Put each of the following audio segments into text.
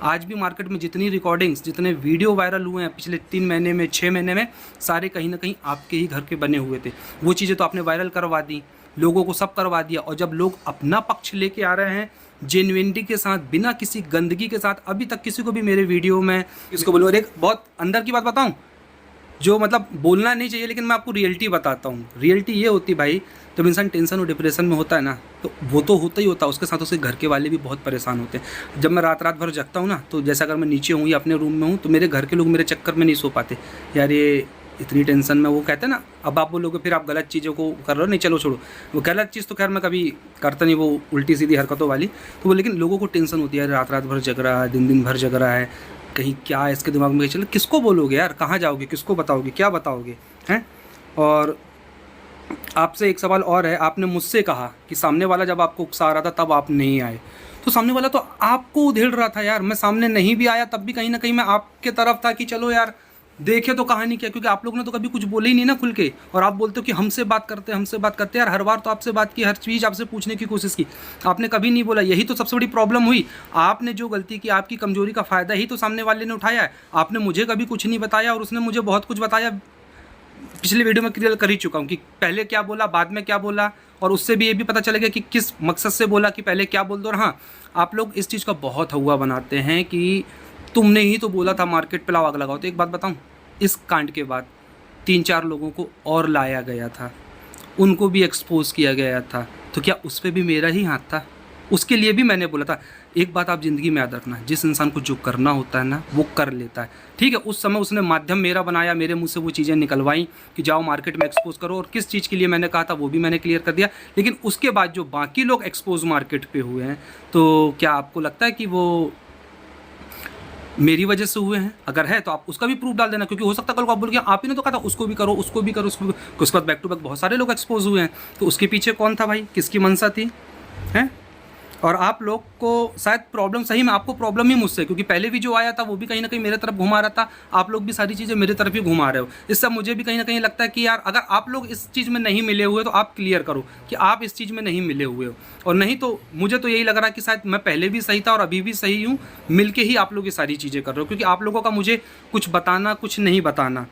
आज भी मार्केट में जितनी रिकॉर्डिंग्स, जितने वीडियो वायरल हुए हैं पिछले 3 महीने में, 6 महीने में, सारे कहीं ना कहीं आपके ही घर के बने हुए थे। वो चीज़ें तो आपने वायरल करवा दी, लोगों को सब करवा दिया। और जब लोग अपना पक्ष लेके आ रहे हैं जेन्युइनिटी के साथ, बिना किसी गंदगी के साथ, अभी तक किसी को भी मेरे वीडियो में इसको बोलूँ, और एक बहुत अंदर की बात बताऊँ जो मतलब बोलना नहीं चाहिए, लेकिन मैं आपको रियलिटी बताता हूँ। रियलिटी ये होती भाई, जब इंसान टेंशन और डिप्रेशन में होता है ना, तो वो तो होता ही होता है, उसके साथ उसके घर के वाले भी बहुत परेशान होते हैं। जब मैं रात रात भर जगता हूँ ना, तो जैसा अगर मैं नीचे हूँ या अपने रूम में हूँ, तो मेरे घर के लोग मेरे चक्कर में नहीं सो पाते, यार ये इतनी टेंशन में, वो कहते हैं ना, अब आप बोलोगे फिर आप गलत चीज़ों को कर रहे हो, नहीं चलो छोड़ो, वो गलत चीज़ तो खैर मैं कभी करता नहीं, वो उल्टी सीधी हरकतों वाली, तो वो, लेकिन लोगों को टेंशन होती है, रात रात भर जग रहा है, दिन दिन भर जग रहा है, कहीं क्या इसके दिमाग में चले, किसको बोलोगे यार, कहाँ जाओगे, किसको बताओगे, क्या बताओगे, हैं। और आपसे एक सवाल और है, आपने मुझसे कहा कि सामने वाला जब आपको उकसा रहा था तब आप नहीं आए, तो सामने वाला तो आपको उधेड़ रहा था यार, मैं सामने नहीं भी आया तब भी कहीं ना कहीं मैं आपके तरफ था कि चलो यार देखे तो कहानी क्या, क्योंकि आप लोग ने तो कभी कुछ बोले ही नहीं ना खुल के, और आप बोलते हो कि हमसे बात करते हैं, हमसे बात करते हैं। यार हर बार तो आपसे बात की, हर चीज़ आपसे पूछने की कोशिश की, आपने कभी नहीं बोला। यही तो सबसे बड़ी प्रॉब्लम हुई, आपने जो गलती की, आपकी कमजोरी का फ़ायदा ही तो सामने वाले ने उठाया है। आपने मुझे कभी कुछ नहीं बताया और उसने मुझे बहुत कुछ बताया। पिछले वीडियो में क्लियर कर ही चुका हूँ कि पहले क्या बोला, बाद में क्या बोला, और उससे भी ये भी पता चलेगा कि किस मकसद से बोला, कि पहले क्या बोल दो। और हाँ, आप लोग इस चीज़ का बहुत हवा बनाते हैं कि तुमने ही तो बोला था मार्केट पे लाओ आग लगाओ। तो एक बात बताऊँ, इस कांड के बाद 3-4 लोगों को और लाया गया था, उनको भी एक्सपोज किया गया था, तो क्या उस पर भी मेरा ही हाथ था? उसके लिए भी मैंने बोला था। एक बात आप ज़िंदगी में याद रखना, जिस इंसान को जो करना होता है ना, वो कर लेता है, ठीक है। उस समय उसने माध्यम मेरा बनाया, मेरे मुंह से वो चीज़ें निकलवाई कि जाओ मार्केट में एक्सपोज करो, और किस चीज़ के लिए मैंने कहा था वो भी मैंने क्लियर कर दिया। लेकिन उसके बाद जो बाकी लोग एक्सपोज मार्केट पे हुए हैं, तो क्या आपको लगता है कि वो मेरी वजह से हुए हैं? अगर है तो आप उसका भी प्रूफ डाल देना, क्योंकि हो सकता है कल को आप बोल के आप ही ने तो कहा था उसको भी करो, उसको भी करो, उसको भी। उसके बाद बैक टू बैक बहुत सारे लोग एक्सपोज हुए हैं, तो उसके पीछे कौन था भाई, किसकी मंशा थी, हैं? और आप लोग को शायद प्रॉब्लम, सही में आपको प्रॉब्लम ही मुझसे, क्योंकि पहले भी जो आया था वो भी कहीं ना कहीं मेरे तरफ घुमा रहा था, आप लोग भी सारी चीज़ें मेरे तरफ ही घुमा रहे हो। इससे मुझे भी कहीं ना कहीं लगता है कि यार अगर आप लोग इस चीज़ में नहीं मिले हुए तो आप क्लियर करो कि आप इस चीज़ में नहीं मिले हुए हो, और नहीं तो मुझे तो यही लग रहा है कि शायद मैं पहले भी सही था और अभी भी सही हूँ, मिल के ही आप लोग ये सारी चीज़ें कर रहे हो, क्योंकि आप लोगों का मुझे कुछ बताना, कुछ नहीं बताना।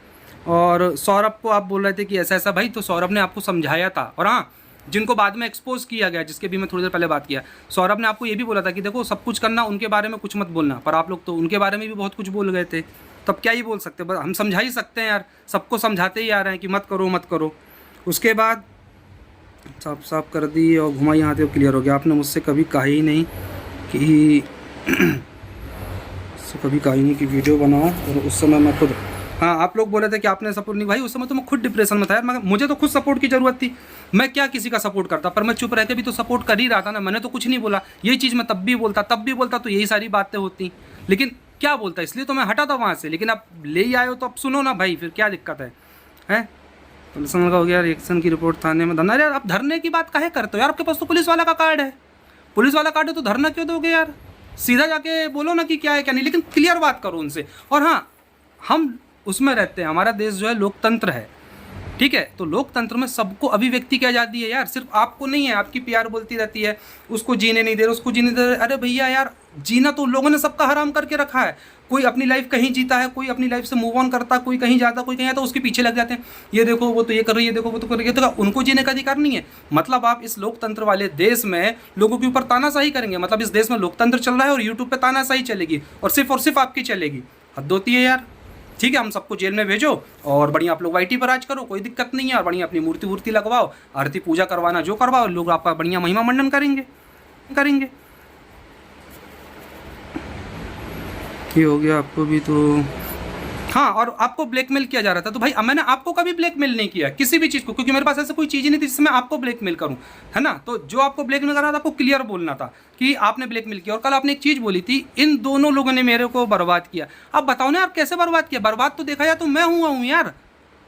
और सौरभ को आप बोल रहे थे कि ऐसा ऐसा, भाई तो सौरभ ने आपको समझाया था। और हाँ, जिनको बाद में एक्सपोज किया गया, जिसके भी मैं थोड़ी देर पहले बात किया, सौरभ ने आपको ये भी बोला था कि देखो सब कुछ करना, उनके बारे में कुछ मत बोलना, पर आप लोग तो उनके बारे में भी बहुत कुछ बोल गए थे। तब क्या ही बोल सकते, बस हम समझा ही सकते हैं यार, सबको समझाते ही आ रहे हैं कि मत करो मत करो। उसके बाद साफ साफ कर दी और घुमाई यहाँ पे क्लियर हो गया। आपने मुझसे कभी कहा ही नहीं कि कभी कहा ही नहीं कि वीडियो बनाओ, और उस समय मैं खुद, हाँ आप लोग बोल रहे थे कि आपने सपोर्ट नहीं, भाई उस समय तो मैं खुद डिप्रेशन में था यार, मगर मुझे तो खुद सपोर्ट की ज़रूरत थी। मैं क्या किसी का सपोर्ट करता, पर मैं चुप रह के भी तो सपोर्ट कर ही रहा था ना, मैंने तो कुछ नहीं बोला। यही चीज़ मैं तब भी बोलता तो यही सारी बातें होती, लेकिन क्या बोलता, इसलिए तो मैं हटा था वहाँ से। लेकिन आप ले ही आए हो तो अब सुनो ना भाई, फिर क्या दिक्कत है, हैं? पुलिस वाला हो गया, रिएक्शन की रिपोर्ट थाने में धरना। यार आप धरने की बात काहे करते हो यार, आपके पास तो पुलिस वाला का कार्ड है, पुलिस वाला कार्ड है तो धरना क्यों दोगे यार? सीधा जाके बोलो ना कि क्या है क्या नहीं, लेकिन क्लियर बात करो उनसे। और हाँ, हम उसमें रहते हैं, हमारा देश जो है लोकतंत्र है, ठीक है। तो लोकतंत्र में सबको अभिव्यक्ति की आज़ादी है यार, सिर्फ आपको नहीं है। आपकी पीआर बोलती रहती है उसको जीने नहीं दे रहे, उसको जीने दे रहे। अरे भैया यार, जीना तो लोगों ने सबका हराम करके रखा है। कोई अपनी लाइफ कहीं जीता है, कोई अपनी लाइफ से मूव ऑन करता, कोई कहीं जाता, कोई कहीं आता, उसके पीछे लग जाते हैं, ये देखो वो तो ये कर रही है, देखो वो तो कर रही है, तो उनको जीने का अधिकार नहीं है? मतलब आप इस लोकतंत्र वाले देश में लोगों के ऊपर तानाशाही करेंगे? मतलब इस देश में लोकतंत्र चल रहा है और यूट्यूब पे तानाशाही चलेगी, और सिर्फ आपकी चलेगी? हद होती है यार। ठीक है, हम सबको जेल में भेजो और बढ़िया आप लोग वाईटी पर राज करो, कोई दिक्कत नहीं है, और बढ़िया अपनी मूर्ति वूर्ति लगवाओ, आरती पूजा करवाना जो करवाओ, लोग आपका बढ़िया महिमा मंडन करेंगे। ये हो गया आपको भी तो। हाँ, और आपको ब्लैकमेल किया जा रहा था, तो भाई मैंने आपको कभी ब्लैकमेल नहीं किया किसी भी चीज़ को, क्योंकि मेरे पास ऐसा कोई चीज़ ही नहीं थी जिससे मैं आपको ब्लैकमेल करूँ, है ना। तो जो आपको ब्लैकमेल कर रहा था, आपको क्लियर बोलना था कि आपने ब्लैकमेल किया। और कल आपने एक चीज़ बोली थी, इन दोनों लोगों ने मेरे को बर्बाद किया। अब बताओ ना, आप कैसे बर्बाद किया? बर्बाद तो देखा जाए तो मैं हुआ हूँ यार,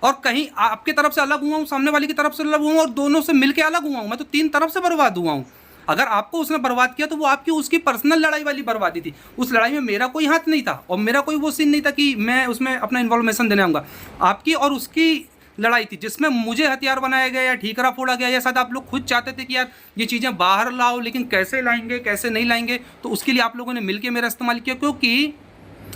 और कहीं आपकी तरफ से अलग हुआ हूँ, सामने वाली की तरफ से अलग हुआ हूँ, और दोनों से मिलकर अलग हुआ हूँ। मैं तो 3 तरफ से बर्बाद हुआ हूँ। अगर आपको उसने बर्बाद किया तो वो आपकी उसकी पर्सनल लड़ाई वाली बर्बादी थी। उस लड़ाई में मेरा कोई हाथ नहीं था, और मेरा कोई वो सीन नहीं था कि मैं उसमें अपना इन्वॉल्वेशन देने आऊँगा। आपकी और उसकी लड़ाई थी जिसमें मुझे हथियार बनाया गया या ठीकरा फोड़ा गया, या शायद आप लोग खुद चाहते थे कि यार ये चीज़ें बाहर लाओ, लेकिन कैसे लाएंगे कैसे नहीं लाएंगे, तो उसके लिए आप लोगों ने मिलकर मेरा इस्तेमाल किया। क्योंकि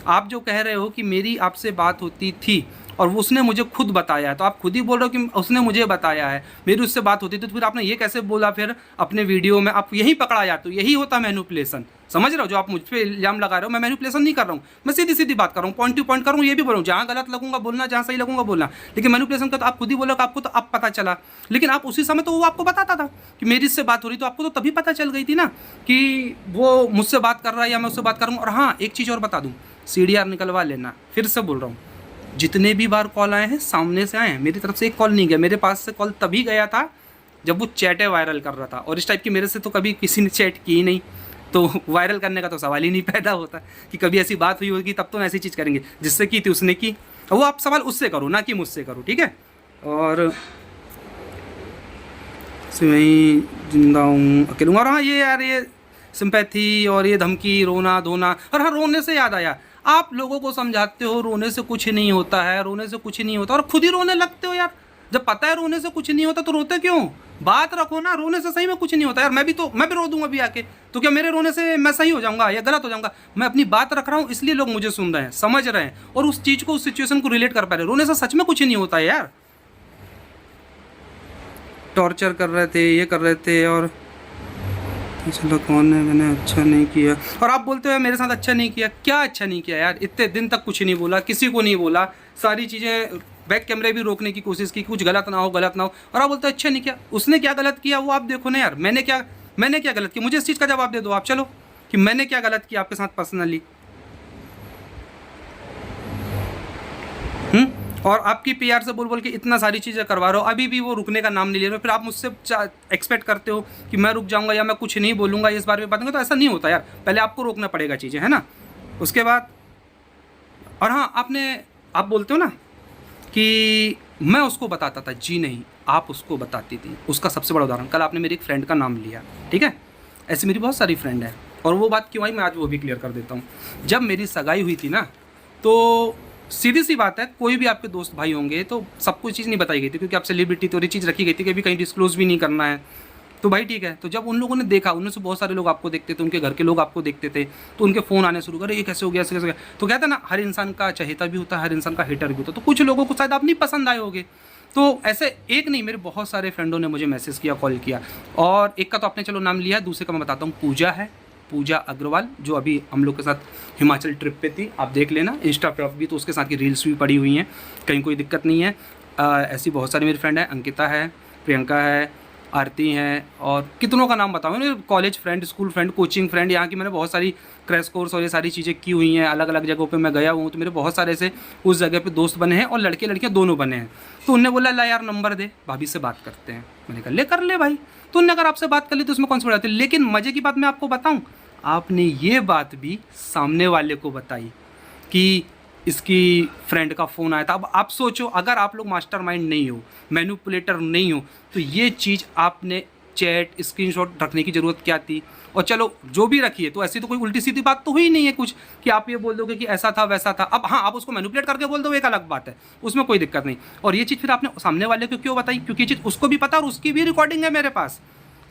आप जो कह रहे हो कि मेरी आपसे बात होती थी और वो उसने मुझे खुद बताया है, तो आप खुद ही बोल रहे हो कि उसने मुझे बताया है, मेरी उससे बात होती थी, तो फिर आपने ये कैसे बोला फिर अपने वीडियो में? आप यही पकड़ा जाते हो, यही होता मैनिपुलेशन। समझ रहे हो? जो आप मुझ पर इल्जाम लगा रहे हो, मैं मैनिपुलेशन नहीं कर रहा हूँ, मैं सीधी सीधी बात कर रहा हूँ, पॉइंट टू पॉइंट कर रहा हूँ। ये भी बोल रहा हूँ, जहाँ गलत लगूंगा बोलना, जहाँ सही लगूंगा बोलना, लेकिन मैनिपुलेशन का तो आप खुद ही बोलो, आपको तो अब पता चला। लेकिन आप उसी समय तो वो आपको बताता था कि मेरी इससे बात हो रही, तो आपको तो तभी पता चल गई थी ना कि वो मुझसे बात कर रहा है या मैं उससे बात करूँगा। और हाँ, एक चीज़ और बता दूँ, CDR निकलवा लेना, फिर से बोल रहा हूँ, जितने भी बार कॉल आए हैं सामने से आए हैं, मेरी तरफ से एक कॉल नहीं गया। मेरे पास से कॉल तभी गया था जब वो चैटें वायरल कर रहा था, और इस टाइप की मेरे से तो कभी किसी ने चैट की ही नहीं, तो वायरल करने का तो सवाल ही नहीं पैदा होता कि कभी ऐसी बात हुई होगी तब तो ऐसी चीज़ करेंगे। जिससे की थी उसने की, और वो आप सवाल उससे करो ना कि मुझसे करो, ठीक है? और वहीं जिंदा हूँ अकेले। और हाँ, ये यार ये सिंपैथी और ये धमकी, रोना धोना, और हाँ, रोने से याद आया, आप लोगों को समझाते हो रोने से कुछ नहीं होता है, रोने से कुछ नहीं होता, और खुद ही रोने लगते हो यार। जब पता है रोने से कुछ नहीं होता तो रोते क्यों? बात रखो ना, रोने से सही में कुछ नहीं होता यार। मैं भी रो दूंगा अभी आके, तो क्या मेरे रोने से मैं सही हो जाऊंगा या गलत हो जाऊंगा? मैं अपनी बात रख रहा हूँ, इसलिए लोग मुझे सुन रहे हैं, समझ रहे हैं, और उस चीज़ को, उस सिचुएशन को रिलेट कर पा रहे हैं। रोने से सच में कुछ नहीं होता है यार। टॉर्चर कर रहे थे, ये कर रहे थे, और चलो कौन है, मैंने अच्छा नहीं किया, और आप बोलते हो मेरे साथ अच्छा नहीं किया। क्या अच्छा नहीं किया यार? इतने दिन तक कुछ नहीं बोला, किसी को नहीं बोला, सारी चीज़ें बैक कैमरे भी रोकने की कोशिश की, कुछ गलत ना हो, गलत ना हो, और आप बोलते हो अच्छा नहीं किया। उसने क्या गलत किया वो आप देखो ना यार। मैंने क्या गलत किया? मुझे इस चीज़ का जवाब दे दो आप, चलो, कि मैंने क्या गलत किया आपके साथ पर्सनली। और आपकी PR से बोल बोल के इतना सारी चीज़ें करवा रहे हो, अभी भी वो रुकने का नाम नहीं ले रहे हो। फिर आप मुझसे एक्सपेक्ट करते हो कि मैं रुक जाऊंगा या मैं कुछ नहीं बोलूँगा इस बारे में बात करूँगा, तो ऐसा नहीं होता यार। पहले आपको रोकना पड़ेगा चीज़ें, है ना, उसके बाद। और हाँ, आप बोलते हो ना कि मैं उसको बताता था, जी नहीं, आप उसको बताती थी। उसका सबसे बड़ा उदाहरण, कल आपने मेरी एक फ्रेंड का नाम लिया, ठीक है? ऐसी मेरी बहुत सारी फ्रेंड है, और वो बात क्यों आई मैं आज वो भी क्लियर कर देता हूँ। जब मेरी सगाई हुई थी ना, तो सीधी सी बात है, कोई भी आपके दोस्त भाई होंगे तो सबको चीज़ नहीं बताई गई थी, क्योंकि आप सेलिब्रिटी तो ये चीज़ रखी गई थी कि अभी कहीं डिस्क्लोज भी नहीं करना है। तो भाई ठीक है, तो जब उन लोगों ने देखा, उनमें से बहुत सारे लोग आपको देखते थे, उनके घर के लोग आपको देखते थे, तो उनके फ़ोन आने शुरू करे, ये कैसे हो गया, ऐसे कैसे हो गया। तो कहता है ना, हर इंसान का चहेता भी होता है, हर इंसान का हेटर भी होता है। तो कुछ लोगों को शायद आप नहीं पसंद आए होंगे, तो ऐसे एक नहीं, मेरे बहुत सारे फ्रेंडों ने मुझे मैसेज किया, कॉल किया, और एक का तो आपने चलो नाम लिया, दूसरे का मैं बताता हूँ, पूजा है, पूजा अग्रवाल, जो अभी हम लोग के साथ हिमाचल ट्रिप पे थी। आप देख लेना इंस्टा पे भी, तो उसके साथ की रील्स भी पड़ी हुई हैं, कहीं कोई दिक्कत नहीं है। ऐसी बहुत सारी मेरी फ्रेंड है, अंकिता है, प्रियंका है, आरती हैं, और कितनों का नाम बताऊँ, मेरे college friend, school friend, coaching friend, यहाँ की मैंने बहुत सारी क्रैश कोर्स और ये सारी चीज़ें की हुई हैं, अलग अलग जगहों पे मैं गया हूँ, तो मेरे बहुत सारे ऐसे उस जगह पे दोस्त बने हैं, और लड़के लड़कियाँ दोनों बने हैं। तो उनने बोला ला यार नंबर दे, भाभी से बात करते हैं। मैंने कहा ले कर ले भाई, तो उनने अगर आपसे बात कर ली तो उसमें कौन सी बड़ी बात है। लेकिन मज़े की बात मैं आपको बताऊँ, आपने ये बात भी सामने वाले को बताई कि इसकी फ्रेंड का फ़ोन आया था। अब आप सोचो, अगर आप लोग मास्टरमाइंड नहीं हो, मैनिपुलेटर नहीं हो, तो ये चीज़ आपने चैट स्क्रीनशॉट रखने की ज़रूरत क्या थी? और चलो जो भी रखी है, तो ऐसी तो कोई उल्टी सीधी बात तो हुई नहीं है कुछ कि आप ये बोल दोगे कि ऐसा था वैसा था। अब हाँ, आप उसको मैनिपुलेट करके बोल दो, एक अलग बात है, उसमें कोई दिक्कत नहीं। और ये चीज़ फिर आपने सामने वाले को क्यों बताई? क्योंकि ये चीज़ उसको भी पता, और उसकी भी रिकॉर्डिंग है मेरे पास,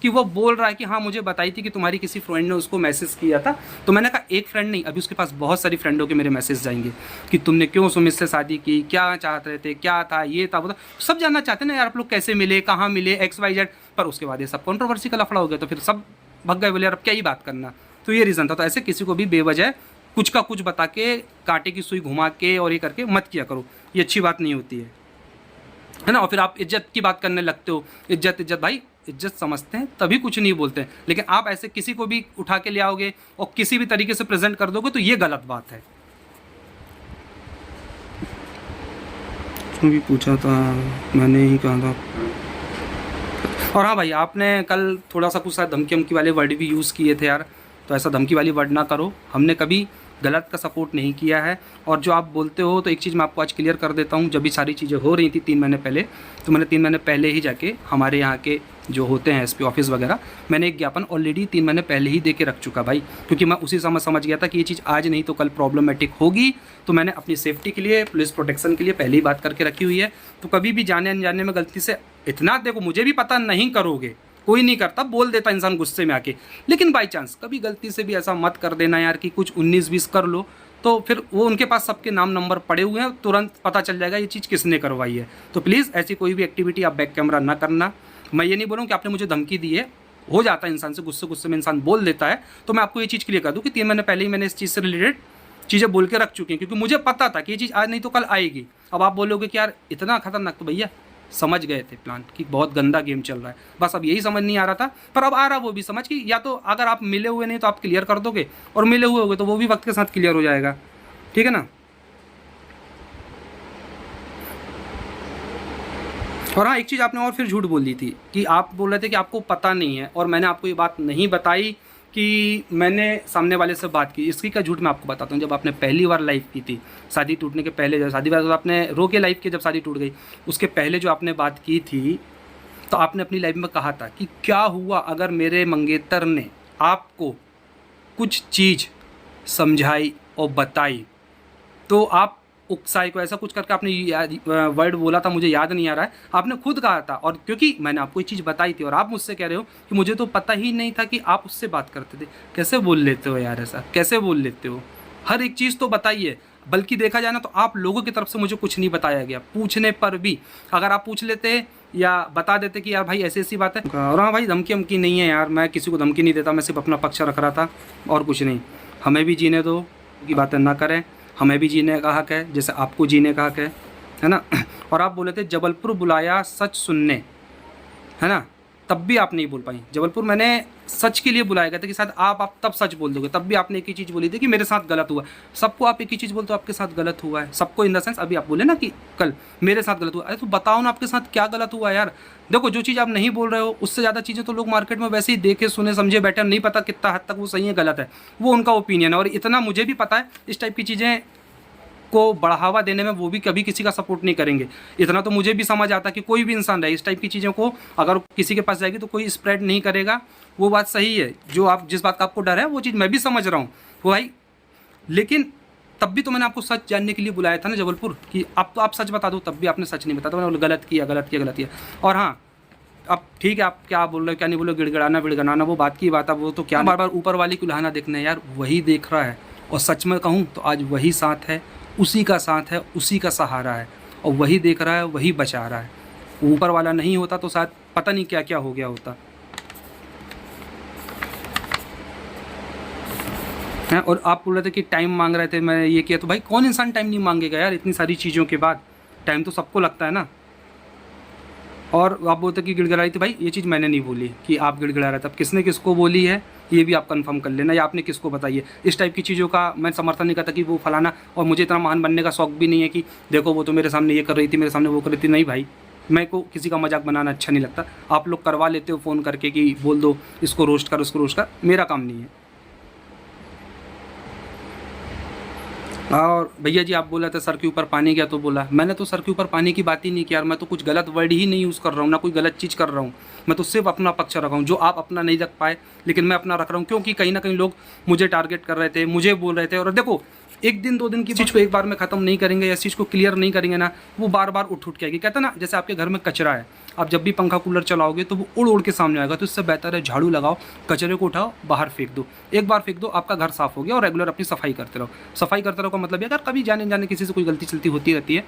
कि वो बोल रहा है कि हाँ मुझे बताई थी कि तुम्हारी किसी फ्रेंड ने उसको मैसेज किया था। तो मैंने कहा एक फ्रेंड नहीं, अभी उसके पास बहुत सारी फ्रेंडों के मेरे मैसेज जाएंगे कि तुमने क्यों सुमित से शादी की, क्या चाहत रहे थे, क्या था, ये था वो था, सब जानना चाहते हैं ना यार आप लोग, कैसे मिले, कहाँ मिले, XYZ। पर उसके बाद ये सब कंट्रोवर्सी का लफड़ा हो गया, तो फिर सब भग गए, बोले यार अब क्या ही बात करना। तो ये रीज़न था। तो ऐसे किसी को भी बेवजह कुछ का कुछ बता के, कांटे की सुई घुमा के और ये करके मत किया करो, ये अच्छी बात नहीं होती है ना। और फिर आप इज्जत की बात करने लगते हो, इज्जत भाई, इज्जत समझते हैं तभी कुछ नहीं बोलते हैं। लेकिन आप ऐसे किसी को भी उठा के ले आओगे और किसी भी तरीके से प्रेजेंट कर दोगे, तो ये गलत बात है। भी पूछा था, मैंने ही कहा था। और हाँ भाई, आपने कल थोड़ा सा कुछ सा धमकी वाले वर्ड भी यूज़ किए थे यार, तो ऐसा धमकी वाली वर्ड ना करो। हमने कभी गलत का सपोर्ट नहीं किया है। और जो आप बोलते हो, तो एक चीज़ मैं आपको आज क्लियर कर देता हूँ। जब भी सारी चीज़ें हो रही थी 3 महीने पहले, तो मैंने 3 महीने पहले ही जाके हमारे यहाँ के जो होते हैं एसपी ऑफिस वगैरह, मैंने एक ज्ञापन ऑलरेडी 3 महीने पहले ही दे के रख चुका भाई, क्योंकि मैं उसी समय समझ गया था कि ये चीज़ आज नहीं तो कल प्रॉब्लमेटिक होगी। तो मैंने अपनी सेफ्टी के लिए, पुलिस प्रोटेक्शन के लिए पहले ही बात करके रखी हुई है। तो कभी भी जाने अनजाने में गलती से इतना, देखो मुझे भी पता नहीं करोगे, कोई नहीं करता, बोल देता इंसान गुस्से में आके, लेकिन बाई चांस कभी गलती से भी ऐसा मत कर देना यार कि कुछ 19-20 कर लो, तो फिर वो उनके पास सबके नाम नंबर पड़े हुए हैं, तुरंत पता चल जाएगा ये चीज़ किसने करवाई है। तो प्लीज़ ऐसी कोई भी एक्टिविटी आप बैक कैमरा ना करना। मैं ये नहीं बोलूँ कि आपने मुझे धमकी दी है, हो जाता है इंसान से, गुस्से में इंसान बोल देता है। तो मैं आपको ये चीज़ क्लियर कर दूँ कि 3 महीने पहले ही मैंने इस चीज़ से रिलेटेड चीज़ें बोल के रख चुकी हैं, क्योंकि मुझे पता था कि ये चीज़ आज नहीं तो कल आएगी। अब आप बोलोगे कि यार इतना खतरनाक, तो भैया समझ गए थे प्लान कि बहुत गंदा गेम चल रहा है, बस अब यही समझ नहीं आ रहा था, पर अब आ रहा वो भी समझ कि या तो अगर आप मिले हुए नहीं तो आप क्लियर कर दोगे, और मिले हुए होगे तो वो भी वक्त के साथ क्लियर हो जाएगा, ठीक है ना। और हाँ, एक चीज़ आपने और फिर झूठ बोल दी थी कि आप बोल रहे थे कि आपको पता नहीं है, और मैंने आपको ये बात नहीं बताई कि मैंने सामने वाले से बात की। इसकी का झूठ मैं आपको बताता हूँ। जब आपने पहली बार लाइव की थी, शादी टूटने के पहले, जब शादी वाला आपने रो के लाइव की, जब शादी टूट गई उसके पहले जो आपने बात की थी, तो आपने अपनी लाइफ में कहा था कि क्या हुआ अगर मेरे मंगेतर ने आपको कुछ चीज़ समझाई और बताई तो आप उकसाई को, ऐसा कुछ करके आपने वर्ड बोला था, मुझे याद नहीं आ रहा है, आपने खुद कहा था। और क्योंकि मैंने आपको ये चीज़ बताई थी और आप मुझसे कह रहे हो कि मुझे तो पता ही नहीं था कि आप उससे बात करते थे। कैसे बोल लेते हो यार, ऐसा कैसे बोल लेते हो? हर एक चीज़ तो बताइए। बल्कि देखा जाए ना तो आप लोगों की तरफ से मुझे कुछ नहीं बताया गया, पूछने पर भी। अगर आप पूछ लेते या बता देते कि यार भाई ऐसी ऐसी बात है, और हाँ भाई धमकी वमकी नहीं है यार, मैं किसी को धमकी नहीं देता, मैं सिर्फ अपना पक्ष रख रहा था और कुछ नहीं। हमें भी जीने दो, की बातें ना करें, हमें भी जीने का हक है जैसे आपको जीने का हक है ना। और आप बोले थे जबलपुर बुलाया सच सुनने, है ना, तब भी आप नहीं बोल पाई। जबलपुर मैंने सच के लिए बुलाया गया था कि शायद आप तब सच बोल दोगे, तब भी आपने एक ही चीज़ बोली थी कि मेरे साथ गलत हुआ। सबको आप एक ही चीज़ बोलते हो, आपके साथ गलत हुआ है सबको, इन द सेंस अभी आप बोले ना कि कल मेरे साथ गलत हुआ। अरे तो बताओ ना आपके साथ क्या गलत हुआ यार। देखो जो चीज़ आप नहीं बोल रहे हो उससे ज़्यादा चीज़ें तो लोग मार्केट में वैसे ही देखे सुने समझे बैठे, नहीं पता कितना हद तक वो सही है गलत है, वो उनका ओपिनियन है। और इतना मुझे भी पता है इस टाइप की चीज़ें को बढ़ावा देने में वो भी कभी किसी का सपोर्ट नहीं करेंगे। इतना तो मुझे भी समझ आता कि कोई भी इंसान रहे इस टाइप की चीज़ों को अगर किसी के पास जाएगी तो कोई स्प्रेड नहीं करेगा। वो बात सही है, जो आप जिस बात का आपको डर है वो चीज़ मैं भी समझ रहा हूँ वो भाई। लेकिन तब भी तो मैंने आपको सच जानने के लिए बुलाया था ना जबलपुर, कि अब तो आप सच बता दो, तब भी आपने सच नहीं बताया, तो मैंने गलत किया गलत किया गलत किया। और हाँ अब ठीक है, आप क्या बोल रहे हो क्या नहीं बोल रहे, गिड़गिड़ाना विड़गड़ाना वो बात की बात है, वो तो क्या बार बार ऊपर वाली को लहाना देखना है यार, वही देख रहा है। और सच में कहूँ तो आज वही साथ है, उसी का साथ है, उसी का सहारा है, और वही देख रहा है, वही बचा रहा है। ऊपर वाला नहीं होता तो शायद पता नहीं क्या क्या हो गया होता है। और आप बोल रहे थे कि टाइम मांग रहे थे, मैं ये किया, तो भाई कौन इंसान टाइम नहीं मांगेगा यार, इतनी सारी चीज़ों के बाद टाइम तो सबको लगता है ना। और आप बोलते कि गिड़गिड़ाई थी, भाई ये चीज़ मैंने नहीं बोली कि आप गिड़गिड़ा रहे थे। अब किसने किसको बोली है ये भी आप कंफर्म कर लेना, या आपने किसको बताइए। इस टाइप की चीज़ों का मैं समर्थन नहीं करता कि वो फलाना, और मुझे इतना महान बनने का शौक भी नहीं है कि देखो वो तो मेरे सामने ये कर रही थी, मेरे सामने वो कर रही थी। नहीं भाई, मेरे को किसी का मजाक बनाना अच्छा नहीं लगता। आप लोग करवा लेते हो फ़ोन करके कि बोल दो इसको रोस्ट कर उसको रोस्ट कर, मेरा काम नहीं है। और भैया जी आप बोल रहे थे सर के ऊपर पानी गया, तो बोला मैंने तो सर के ऊपर पानी की बात ही नहीं की यार, मैं तो कुछ गलत वर्ड ही नहीं यूज़ कर रहा हूँ, ना कोई गलत चीज़ कर रहा हूँ। मैं तो सिर्फ अपना पक्ष रखा हूँ, जो आप अपना नहीं रख पाए लेकिन मैं अपना रख रहा हूँ, क्योंकि कहीं ना कहीं लोग मुझे टारगेट कर रहे थे, मुझे बोल रहे थे। और देखो एक दिन 2 दिन की चीज़ को एक बार में ख़त्म नहीं करेंगे या इस चीज़ को क्लियर नहीं करेंगे ना, वो बार बार उठ के आएगी। कहते हैं ना जैसे आपके घर में कचरा है, आप जब भी पंखा कूलर चलाओगे तो वो उड़ उड़ के सामने आएगा। तो इससे बेहतर है झाड़ू लगाओ, कचरे को उठाओ, बाहर फेंक दो। एक बार फेंक दो, आपका घर साफ़ हो गया, और रेगुलर अपनी सफाई करते रहो। सफाई करते रहो का मतलब है अगर कभी जाने जाने किसी से कोई गलती चलती होती रहती है,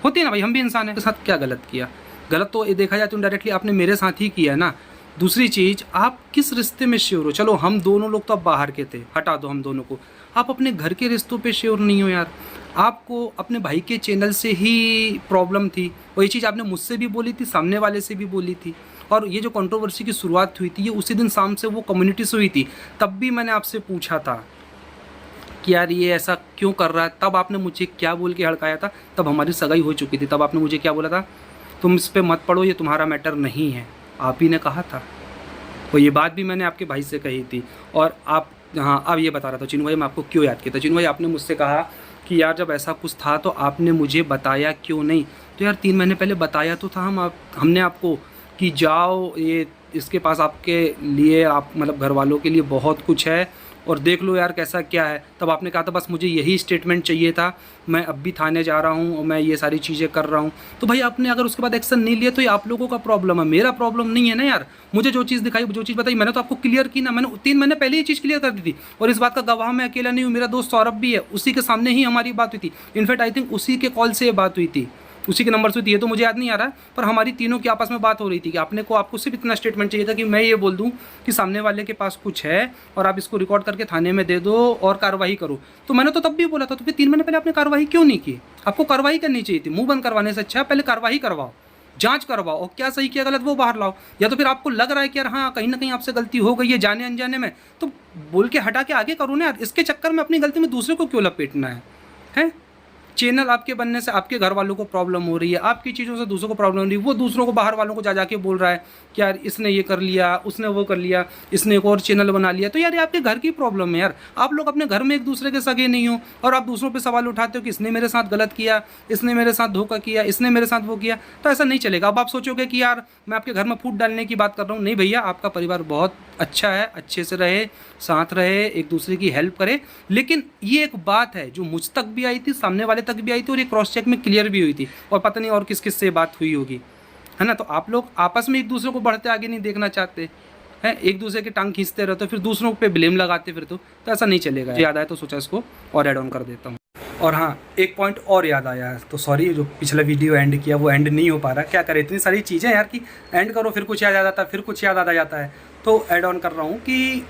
होती है ना भाई, हम भी इंसान हैं, के साथ क्या गलत किया। गलत तो ये देखा जाए तो डायरेक्टली आपने मेरे साथ ही किया है ना। दूसरी चीज़, आप किस रिश्ते में श्योर हो? चलो हम दोनों लोग तो अब बाहर के थे, हटा दो हम दोनों को, आप अपने घर के रिश्तों पे श्योर नहीं हो यार। आपको अपने भाई के चैनल से ही प्रॉब्लम थी, और ये चीज़ आपने मुझसे भी बोली थी, सामने वाले से भी बोली थी। और ये जो कंट्रोवर्सी की शुरुआत हुई थी ये उसी दिन शाम से वो कम्युनिटी से हुई थी। तब भी मैंने आपसे पूछा था कि यार ये ऐसा क्यों कर रहा है। तब आपने मुझे क्या बोल के हड़काया था? तब हमारी सगाई हो चुकी थी। तब आपने मुझे क्या बोला था? तुम इस पर मत पड़ो, ये तुम्हारा मैटर नहीं है, आप ही ने कहा था। और ये बात भी मैंने आपके भाई से कही थी। और आप, हाँ अब ये बता रहा था चिन्नू भाई, मैं आपको क्यों याद किया था। चिन्नू भाई आपने मुझसे कहा कि यार जब ऐसा कुछ था तो आपने मुझे बताया क्यों नहीं। तो यार 3 महीने पहले बताया तो था हमने आपको, कि जाओ ये इसके पास आपके लिए आप मतलब घर वालों के लिए बहुत कुछ है और देख लो यार कैसा क्या है। तब आपने कहा था बस मुझे यही स्टेटमेंट चाहिए था, मैं अब भी थाने जा रहा हूँ और मैं ये सारी चीज़ें कर रहा हूँ। तो भाई आपने अगर उसके बाद एक्शन नहीं लिया तो ये आप लोगों का प्रॉब्लम है, मेरा प्रॉब्लम नहीं है ना यार। मुझे जो चीज़ दिखाई, जो चीज़ बताई, मैंने तो आपको क्लियर की ना, मैंने 3 महीने पहले ही चीज़ क्लियर कर दी थी। और इस बात का गवाह मैं अकेला नहीं हूँ, मेरा दोस्त सौरभ भी है, उसी के सामने ही हमारी बात हुई थी। इनफैक्ट आई थिंक उसी के कॉल से ये बात हुई थी, उसी के नंबर से हुई थी, ये तो मुझे याद नहीं आ रहा है, पर हमारी तीनों की आपस में बात हो रही थी कि आपको सिर्फ इतना स्टेटमेंट चाहिए था कि मैं ये बोल दूं कि सामने वाले के पास कुछ है और आप इसको रिकॉर्ड करके थाने में दे दो और कार्रवाई करो। तो मैंने तो तब भी बोला था, तो फिर 3 महीने पहले आपने कार्रवाई क्यों नहीं की? आपको कार्रवाई करनी चाहिए थी, मुंह बंद करवाने से अच्छा पहले कार्रवाई करवाओ, जांच करवाओ और क्या सही क्या गलत वो बाहर लाओ। या तो फिर आपको लग रहा है कि यार हाँ कहीं ना कहीं आपसे गलती हो गई है जाने अनजाने में, तो बोल के हटा के आगे करो ना यार। इसके चक्कर में अपनी गलती में दूसरे को क्यों लपेटना है? चैनल आपके बनने से आपके घर वालों को प्रॉब्लम हो रही है, आपकी चीज़ों से दूसरों को प्रॉब्लम हो रही है, वो दूसरों को बाहर वालों को जा जाके बोल रहा है कि यार इसने ये कर लिया, उसने वो कर लिया, इसने एक और चैनल बना लिया। तो यार ये आपके घर की प्रॉब्लम है यार। आप लोग अपने घर में एक दूसरे के सगे नहीं हो और आप दूसरों पे सवाल उठाते हो कि इसने मेरे साथ गलत किया, इसने मेरे साथ धोखा किया, इसने मेरे साथ वो किया। तो ऐसा नहीं चलेगा। अब आप सोचोगे कि यार मैं आपके घर में फूट डालने की बात कर रहा हूँ, नहीं भैया, आपका परिवार बहुत अच्छा है, अच्छे से रहे, साथ रहे, एक दूसरे की हेल्प करे। लेकिन ये एक बात है जो मुझ तक भी आई थी, सामने वाले तक भी आई थी और ये क्रॉस चेक में क्लियर भी हुई थी, और पता नहीं और किस किस से बात हुई होगी, है ना। तो आप लोग आपस में एक दूसरे को बढ़ते आगे नहीं देखना चाहते हैं, एक दूसरे की टांग खींचते रहते हो, फिर दूसरों पे ब्लेम लगाते फिर तो ऐसा नहीं चलेगा। याद आया तो सोचा इसको और ऐड ऑन कर देता हूँ। और हाँ, एक पॉइंट और याद आया है, तो सॉरी जो पिछला वीडियो एंड किया वो एंड नहीं हो पा रहा, क्या करें, इतनी सारी चीज़ें यार कि एंड करो फिर कुछ याद आ जाता है, फिर कुछ याद आ जाता है। तो ऐड ऑन कर रहा हूँ कि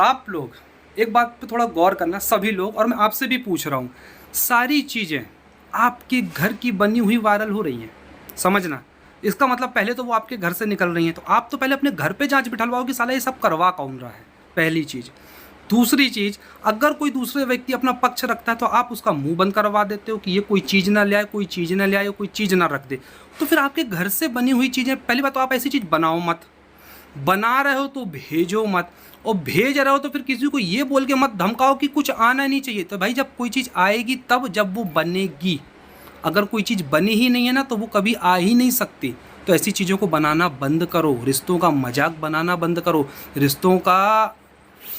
आप लोग एक बात पे थोड़ा गौर करना, सभी लोग, और मैं आपसे भी पूछ रहा हूँ, सारी चीज़ें आपके घर की बनी हुई वायरल हो रही हैं, समझना। इसका मतलब पहले तो वो आपके घर से निकल रही हैं, तो आप तो पहले अपने घर पे जांच बिठलवाओ कि साला ये सब करवा कौन रहा है, पहली चीज़। दूसरी चीज़, अगर कोई दूसरे व्यक्ति अपना पक्ष रखता है तो आप उसका मुंह बंद करवा देते हो कि ये कोई चीज़ ना ले आए, कोई चीज़ ना ले आए, कोई चीज़ ना रख दे। तो फिर आपके घर से बनी हुई चीज़ें, पहली बात तो आप ऐसी चीज़ बनाओ मत, बना रहे हो तो भेजो मत, और भेज रहे हो तो फिर किसी को ये बोल के मत धमकाओ कि कुछ आना नहीं चाहिए। तो भाई जब कोई चीज़ आएगी तब जब वो बनेगी, अगर कोई चीज़ बनी ही नहीं है ना तो वो कभी आ ही नहीं सकती। तो ऐसी चीज़ों को बनाना बंद करो, रिश्तों का मजाक बनाना बंद करो, रिश्तों का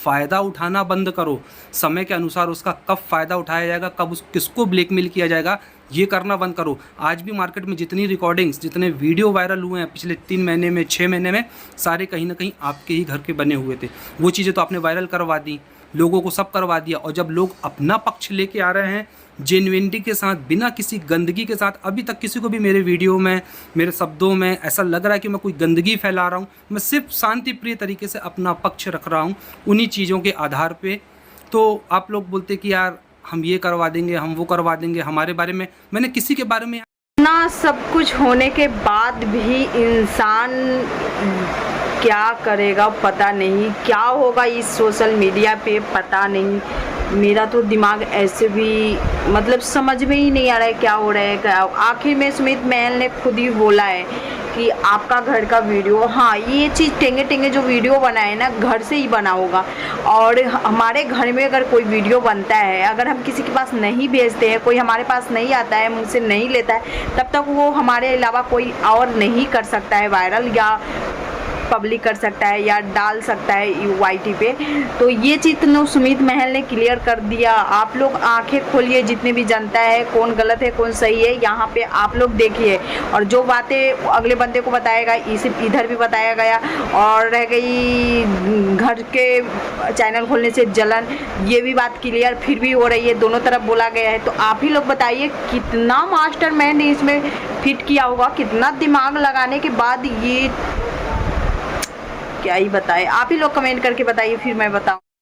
फ़ायदा उठाना बंद करो। समय के अनुसार उसका कब फ़ायदा उठाया जाएगा, कब उस किसको ब्लैकमेल किया जाएगा, ये करना बंद करो। आज भी मार्केट में जितनी रिकॉर्डिंग्स, जितने वीडियो वायरल हुए हैं पिछले 3 महीने में, 6 महीने में, सारे कहीं ना कहीं आपके ही घर के बने हुए थे। वो चीज़ें तो आपने वायरल करवा दी, लोगों को सब करवा दिया। और जब लोग अपना पक्ष लेके आ रहे हैं जेन्युइनिटी के साथ, बिना किसी गंदगी के साथ, अभी तक किसी को भी मेरे वीडियो में, मेरे शब्दों में ऐसा लग रहा है कि मैं कोई गंदगी फैला रहा हूँ, मैं सिर्फ शांति प्रिय तरीके से अपना पक्ष रख रहा हूँ उन्हीं चीज़ों के आधार पे। तो आप लोग बोलते कि यार हम ये करवा देंगे, हम वो करवा देंगे, हमारे बारे में, मैंने किसी के बारे में ना, सब कुछ होने के बाद भी इंसान क्या करेगा पता नहीं, क्या होगा इस सोशल मीडिया पे पता नहीं। मेरा तो दिमाग ऐसे भी मतलब समझ में ही नहीं आ रहा है क्या हो रहा है क्या। आखिर में सुमित महल ने खुद ही बोला है कि आपका घर का वीडियो, हाँ ये चीज़ टेंगे टेंगे जो वीडियो बना है ना घर से ही बना होगा। और हमारे घर में अगर कोई वीडियो बनता है, अगर हम किसी के पास नहीं भेजते हैं, कोई हमारे पास नहीं आता है, मुझसे नहीं लेता है, तब तक वो हमारे अलावा कोई और नहीं कर सकता है वायरल या पब्लिक कर सकता है या डाल सकता है YT पे। तो ये चीज़ तो सुमित महल ने क्लियर कर दिया। आप लोग आंखें खोलिए, जितने भी जनता है, कौन गलत है कौन सही है यहाँ पे आप लोग देखिए। और जो बातें अगले बंदे को बताएगा इधर भी बताया गया। और रह गई घर के चैनल खोलने से जलन, ये भी बात क्लियर फिर भी हो रही है, दोनों तरफ बोला गया है। तो आप ही लोग बताइए कितना मास्टरमाइंड इसमें फिट किया होगा, कितना दिमाग लगाने के बाद ये क्या ही बताए। आप ही लोग कमेंट करके बताइए, फिर मैं बताऊं।